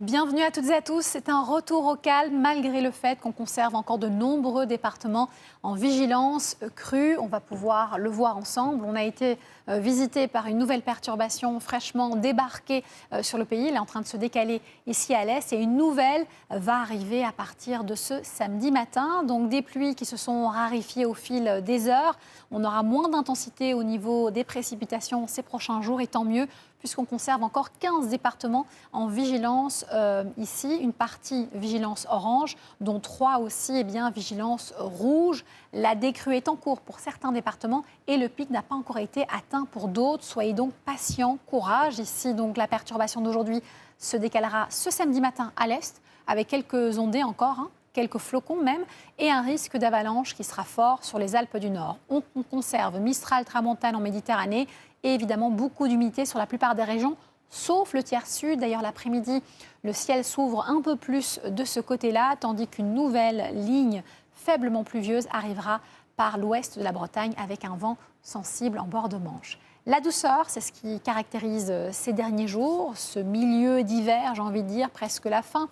Bienvenue à toutes et à tous. C'est un retour au calme malgré le fait qu'on conserve encore de nombreux départements en vigilance crue. On va pouvoir le voir ensemble. On a été visité par une nouvelle perturbation fraîchement débarquée sur le pays. Elle est en train de se décaler ici à l'est et une nouvelle va arriver à partir de ce samedi matin. Donc des pluies qui se sont raréfiées au fil des heures. On aura moins d'intensité au niveau des précipitations ces prochains jours et tant mieux puisqu'on conserve encore 15 départements en vigilance ici, une partie vigilance orange, dont 3 aussi vigilance rouge. La décrue est en cours pour certains départements et le pic n'a pas encore été atteint pour d'autres. Soyez donc patients, courage. Ici, donc, la perturbation d'aujourd'hui se décalera ce samedi matin à l'est, avec quelques ondées encore, quelques flocons même, et un risque d'avalanche qui sera fort sur les Alpes du Nord. On conserve Mistral, Tramontane en Méditerranée et évidemment beaucoup d'humidité sur la plupart des régions, sauf le tiers sud. D'ailleurs, l'après-midi, le ciel s'ouvre un peu plus de ce côté-là, tandis qu'une nouvelle ligne faiblement pluvieuse arrivera par l'ouest de la Bretagne avec un vent sensible en bord de Manche. La douceur, c'est ce qui caractérise ces derniers jours, ce milieu d'hiver, j'ai envie de dire, presque la fin.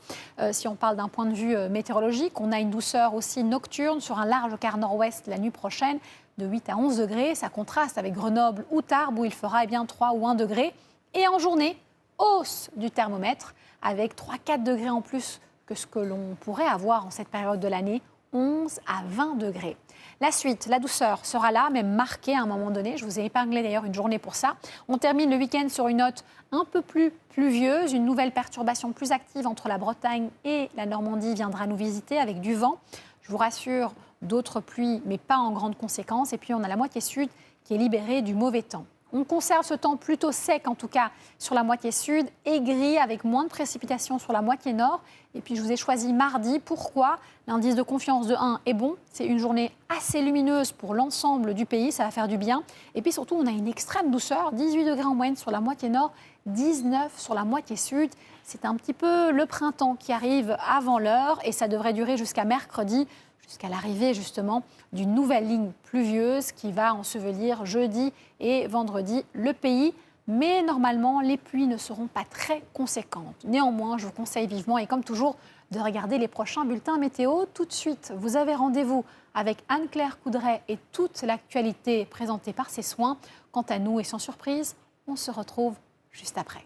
Si on parle d'un point de vue météorologique, on a une douceur aussi nocturne sur un large quart nord-ouest la nuit prochaine, de 8 à 11 degrés. Ça contraste avec Grenoble ou Tarbes où il fera 3 ou 1 degré. Et en journée, hausse du thermomètre avec 3-4 degrés en plus que ce que l'on pourrait avoir en cette période de l'année, 11 à 20 degrés. La suite, la douceur sera là, même marquée à un moment donné. Je vous ai épinglé d'ailleurs une journée pour ça. On termine le week-end sur une note un peu plus pluvieuse. Une nouvelle perturbation plus active entre la Bretagne et la Normandie viendra nous visiter avec du vent. Je vous rassure, d'autres pluies, mais pas en grande conséquence. Et puis on a la moitié sud qui est libérée du mauvais temps. On conserve ce temps plutôt sec, en tout cas, sur la moitié sud, et gris, avec moins de précipitations sur la moitié nord. Et puis, je vous ai choisi mardi. Pourquoi? L'indice de confiance de 1 est bon. C'est une journée assez lumineuse pour l'ensemble du pays. Ça va faire du bien. Et puis, surtout, on a une extrême douceur. 18 degrés en moyenne sur la moitié nord, 19 sur la moitié sud. C'est un petit peu le printemps qui arrive avant l'heure. Et ça devrait durer jusqu'à mercredi, jusqu'à l'arrivée justement d'une nouvelle ligne pluvieuse qui va ensevelir jeudi et vendredi le pays. Mais normalement, les pluies ne seront pas très conséquentes. Néanmoins, je vous conseille vivement et comme toujours de regarder les prochains bulletins météo. Tout de suite, vous avez rendez-vous avec Anne-Claire Coudray et toute l'actualité présentée par ses soins. Quant à nous, et sans surprise, on se retrouve juste après.